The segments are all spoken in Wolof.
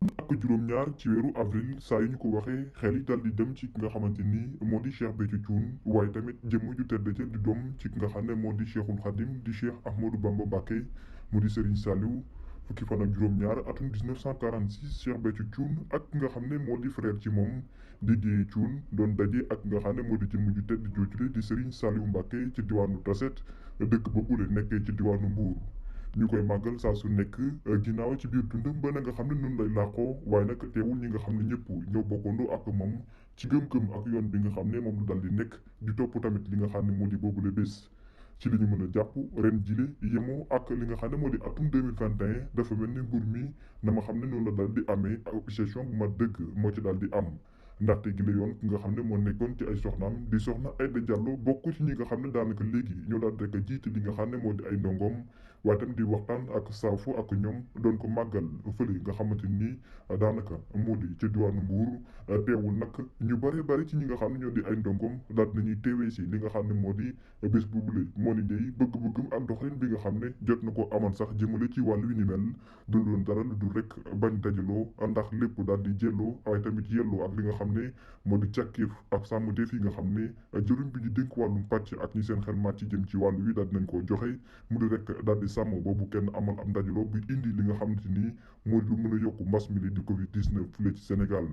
ak juróom-ñaar ci weeru avril saa yu ñu ko waxee xel yi dal di dem ci ki nga xamante ni moo di Cheikh Béthio Thioune waaye tamit jëmm ju tedd ca di doom ci ki nga xam ne moo di Cheikhul Khadim di Cheikh Ahmadou Bamba Mbacké mu di Serigne Saliou fukki fan ak juróom-ñaar atum 1946 Cheikh Béthio Thioune ak ki nga xam ne moo di frère ci moom di Dieye Thioune doon daje ak nga xam ne moo di jëmm ju tedd joojule di Serigne Saliou Mbacké ci diwaanu Tassette dëkk boobule nekkee ci diwaanu Mbour. ñu koy màggal saa su nekk ginnaaw ci biir dundam ba na nga xam ne noonu lay làqoo waaye nag teewul ñi nga xam ne ñëpp ñoo bokkandoo ak moom ci gëm-gëm ak yoon bi nga xam ne moom la dal di nekk di topp tamit li nga xam ne moo di boobule bés. ci li ñu mën a jàpp ren jile yemoo ak li nga xam ne moo di atum 2021 dafa mel ni mbir mi na ma xam ne noonu la dal di amee ak gestion bu ma dëgg moo ci dal di am. ndaxte gi la yoon ki nga xam ne moo nekkoon ci ay soxnaam di soxna Aïda Diallo bokk ci ñi nga xam ne daanaka léegi ñoo daal rek a jiite li nga xam ne moo di ay ndongoom waaye tamit di waxtaan ak saafu ak ñoom doon ko màggal fële nga xamante ni daanaka moo di ci diwaanu Mbuur teewul nag ñu bari ci ñi nga xam ne ñoo di ay ndongoom daal nañuy teewee si li nga xam ne moo di bés boobule moo ni day bëgg-bëggam ak doxalin bi nga xam ne jot na ko amal sax jëmale ci wàllu wi ni mel dundoon dara lu dul rek bañ dajaloo ndax lépp daal di jëlloo waaye tamit yelloo ak li nga xam ne moo di càkkiif ak sàmmteef yi nga xam ne jëriñ bi ñu dénk wàllum pàcc ak ñi seen xel màcc jëm ci wàllu wi daal dinañ koo joxe mu di rek daal di sàmm boobu kenn amal am ndajaloo bi indi li nga xamante ni moo di lu mën a yokk mbas mi di Covid 19 fii ci Sénégal.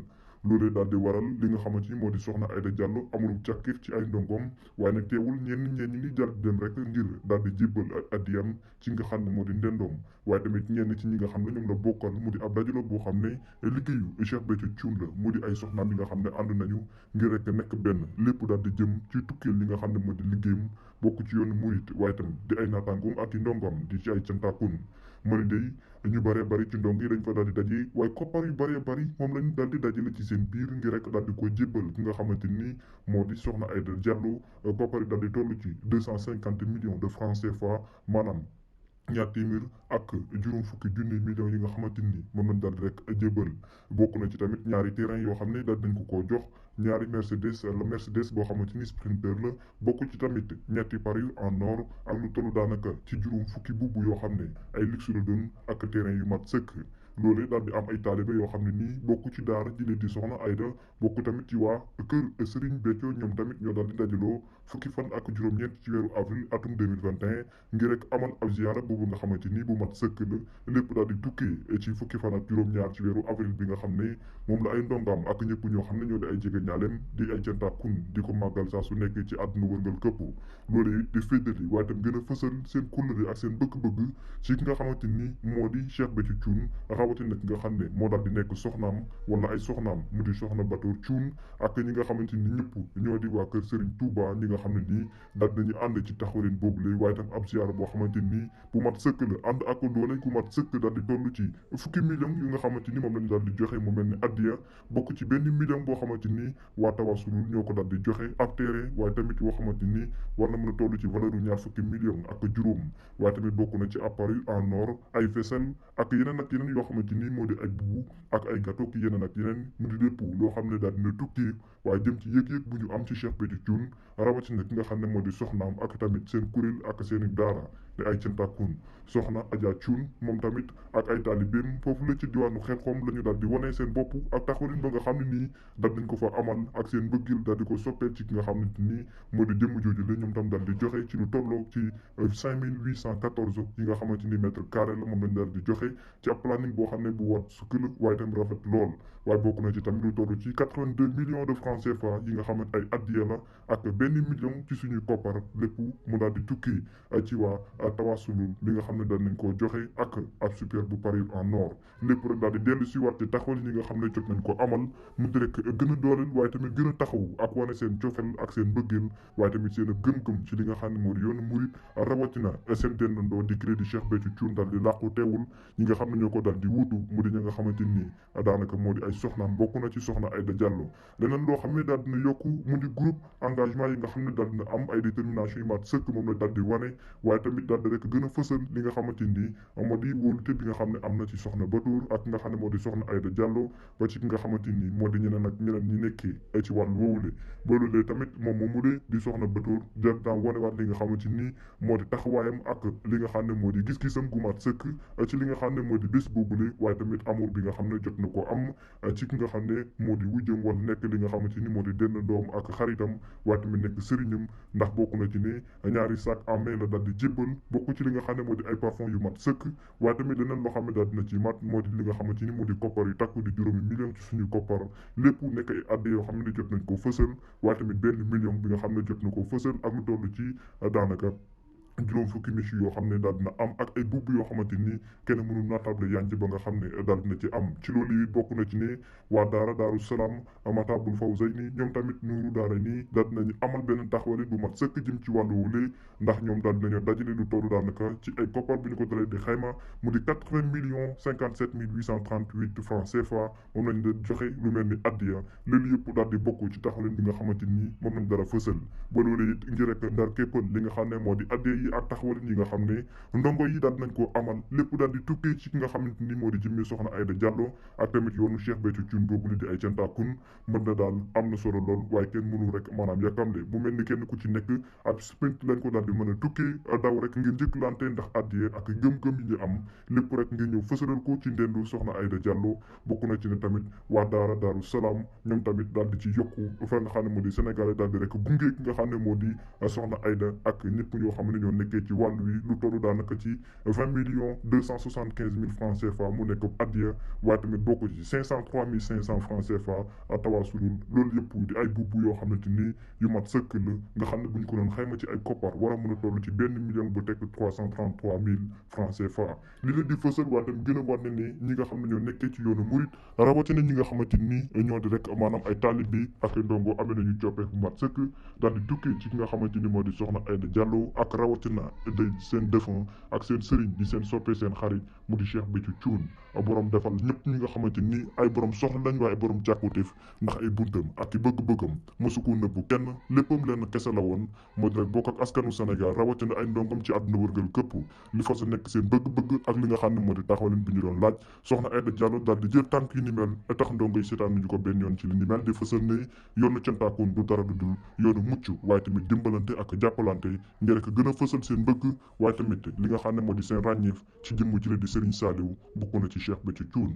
loolee daal di waral li nga xamante ni moo di soxna Aïda Diallo amul càkkiif ci ay ndongoom waaye nag teewul ñenn ñi jàll dem rek ngir daal di jébbal addiyam ci nga xam ne moo di ndendoom waaye tamit ñenn ci ñi nga xam ne ñoom la bokkal mu di ab dajalo boo xam ne liggéeyu Cheikh Béthio Thioune la mu di ay soxnaam yi nga xam ne ànd nañu ngir rek nekk benn lépp daal di jëm ci tukkeel li nga xam ne moo di liggéeyam bokk ci yoonu murit waaye tamit di ay naataangoom ak i ndongoom di ci ay cantaakun mani day ñu bari ci ndong yi dañ fa daal di daje waaye koppar yu bari moom lañ daal di dajale ci seen biir ngir rek daal di ko jébbal ki nga xamante ni moo di soxna Aïda Diallo koppar yi daal di toll ci 250 millions de francs CFA maanaam ñaar téeméer ak juróom fukki junni millions yi nga xamante ni moom lañ daal di rek jébbal bokk na ci tamit ñaari terrain yoo xam ne daal dañ ko koo jox ñaari Mercedes boo xamante ni Sprinter la bokk ci tamit ñetti parure en or ak lu tollu daanaka ci juróom fukki bubb yoo xam ne ay luxe la doon ak terrain yu mat sëkk loolee daal di am ay taalibe yoo xam ne nii bokk ci daara ji leen di soxna Aïda bokk tamit ci waa kër Serigne Béthio ñoom tamit ñoo daal di dajaloo fukki fan ak juróom-ñeent ci weeru avril atum 2021 ngir rek amal ab ziyaara boobu nga xamante ni bu mat sëkk la lépp daal di tukkee ci fukki fan ak juróom-ñaar ci weeru avril bi nga xam ne moom la ay ndongaam ak ñëpp ñoo xam ne ñoo di ay jege ñaaleem di ay cantaakun di ko màggal saa su nekk ci àdduna wërngal këpp loolu it di féddali waaye tam gën a fësal seen kóllëre ak seen bëgg-bëgg ci ki nga xamante ni moo di Cheikh Béthio Thioune rawatina ki nga xam ne moo daal di nekk soxnaam wala ay soxnaam mu di soxna Batoor Thioune ak ñi nga xamante ni ñëpp ñoo di waa kër Serigne Touba ñi nga xam ne nii daal nañu ànd ci taxawalin boobu lay waaye tam ab ziyaara boo xamante ni bu mat sëkk la ànd ak doole ku mat sëkk daal di toll ci fukki millions yu nga xamante ni moom lañu daal di joxe mu mel ni addiya bokk ci benn million boo xamante ni waa Tawasulul ñoo ko daal di joxe ak téere waaye tamit yoo xamante ni war na mën a toll ci valeur u ñaar fukki millions ak juróom waaye tamit bokk na ci appareil en or ay vaisselle ak yeneen yoo xamante ni moo di ay bubu ak ay gâteau ki yeneen ak yeneen mu di lépp loo xam ne daal dina tukki waaye jëm ci yëg-yëg bu ñu am ci Cheikh Béthio Thioune rawatina ki nga xam ne moo di soxnaam ak tamit seen kuréel ak seeni daara te ay cantakun soxna Adja Thioune moom tamit ak ay taalibeem foofu la ci diwaanu Xelkom la ñu daal di wane seen bopp ak taxawalin ba nga xam ne nii daal nañ ko fa amal ak seen bëggil daal di ko soppeel ci ki nga xamante ni moo di jëmm jooju la ñoom tam daal di joxe ci lu tolloo ci 5814 yi nga xamante ni mètre carré la moom lañ daal di joxe ci ab planning boo xam ne bu wat sukk la waaye tam rafet lool waaye bokk na ci tamit lu toll ci 82 millions de francs CFA yi nga xamante ay addiya la ak benn million ci suñuy koppar lépp mu daal di tukki ci waa Tawasulul bi nga xam ne daal nañ koo joxe ak ab super bu parure en or lépp rek daal di dellu si waat ci taxawal yi nga xam ne jot nañ ko amal mu di rek gën a dooleel waaye tamit gën a taxaw ak wane seen cofeel ak seen bëggeel waaye tamit seen gëm-gëm ci li nga xam ne moo di yoonu murit rawatina seen dendandoo di crédit Cheikh Béthio Thioune daal di làqu teewul ñi nga xam ne ñoo ko daal di wuutu mu di ñi nga xamante ni daanaka moo di ay soxnaam bokk na ci soxna Aïda Diallo leneen loo xam ne daal dina yokku mu di groupe engagement yi nga xam ne daal dina am ay détermination yu mat sëkk moom la daal di wane waaye tamit daal di rek gën a fësal li nga xamante ni moo di wóolute bi nga xam ne am na ci soxna Batoor ak nga xam ne moo di soxna Aïda Diallo ba ci ki nga xamante ni moo di ñeneen ak ñeneen ñi nekkee ci wàllu woowule ba loolee tamit moom moomu di soxna Batoor jar daan wanewaat li nga xamante ni moo di taxawaayam ak li nga xam ne moo di gis-gisam gu mat sëkk ci li nga xam ne moo di bés boobule waaye tamit amour bi nga xam ne jot na ko am ci ki nga xam ne moo di wujjam wala nekk li nga xamante ni moo di denn doom ak xaritam waaye tamit nekk sëriñam ndax bokk na ci ne ñaari sac en main la daal di jébbal bokk ci li nga xam ne moo di ay parfum yu mat sëkk waaye tamit leneen loo xam ne daal dina ci mat moo di li nga xamante ni moo di koppar yu takku di juróomi million ci suñu koppar lépp nekk ay adde yoo xam ne jot nañ ko fësal waaye tamit benn million bi nga xam ne jot na ko fësal ak lu toll ci daanaka juróom fukki miche yoo xam ne daal dina am ak ay bubb yoo xamante ni kenn mënul naatable yanc ba nga xam ne daal dina ci am ci loolu yi bokk na ci ne waa daara Daaru Salaam Matlabul Fawzayni ñoom tamit nuuru daara nii daal dinañu amal benn taxawalin bu mat sëkk jëm ci wàllu wule ndax ñoom daal dinañu dajale lu tollu daanaka ci ay koppar bi ñu ko dalee di xayma mu di 80 millions 57 mille 838 francs CFA moom lañ leen joxe lu mel ni addiya loolu yëpp daal di bokk ci taxawalin bi nga xamante ni moom lañ dara fësal ba loolu it ngir rek ndar képpal li nga xam ne moo di addiya yi ak taxawalin yi nga xam ne ndongo yi daal nañ koo amal lépp daal di tukkee ci ki nga xamante ni moo di jëmmi soxna Aïda Diallo ak tamit yoonu Cheikh Béthio Thioune boobu li di ay cantaakun mën na daal am na solo lool waaye kenn mënu rek maanaam yàkkamle bu mel ni kenn ku ci nekk ab sprint lañ ko daal di mën a tukkee daw rek ngir njëkkalante ndax addiye ak gëm-gëm yi ñu am lépp rek ngir ñëw fësalal ko ci ndendu soxna Aïda Diallo bokk na ci ne tamit waa daara Daaru Salaam ñoom tamit daal di ci yokku fa nga xam ne moo di Sénégal daal di rek gunge ki nga xam ne moo di soxna Aïda ak ñëpp ñoo xam ne ñoo nekkee ci wàllu wi lu tollu daanaka ci 20 millions 275 mille francs CFA mu nekk addiya waaye tamit bokk ci 503 500 francs CFA tawaasulul loolu yëpp di ay bubb yoo xamante ni yu mat sëkk la nga xam ne bu ñu ko doon xayma ci ay koppar war a mën a toll ci benn million bu tekk 333 mille francs CFA li leen di fësal waaye tamit gën a war ne ni ñi nga xam ne ñoo nekkee ci yoonu murit rawatina ñi nga xamante ni ñoo di rek maanaam ay taalib bi ak ndongo amee nañu coppee bu mat sëkk daal di tukkee ci ki nga xamante ni moo di soxna Aïda Diallo ak rawatina day seen défunt ak seen sëriñ di seen soppee seen xarit mu di Cheikh Béthio Thioune borom defal ñëpp ñi nga xamante ni ay borom soxla lañ waaye borom càkkutéef ndax ay buntam ak i bëgg-bëggam mosu ko nëbbu kenn léppam lenn kese la woon moo di rek bokk ak askanu Sénégal rawatina ay ndongam ci àdduna wërgal këpp li fa sa nekk seen bëgg-bëgg ak li nga xam ne moo di taxawalin bi ñu doon laaj soxna Aïda Diallo daal di jël tànk yi ni mel tax ndongo yi seetaan nañu ko benn yoon ci li ni mel di fësal ne yoonu cantaakoon du dara du dul yoonu mucc waaye tamit dimbalante ak jàppalante ngir rek gën a fësal seen bëgg waaye tamit li nga xam ne moo di seen ràññeef ci jëmm ci la di Serigne Saliou bokk na ci Cheikh Béthio Thioune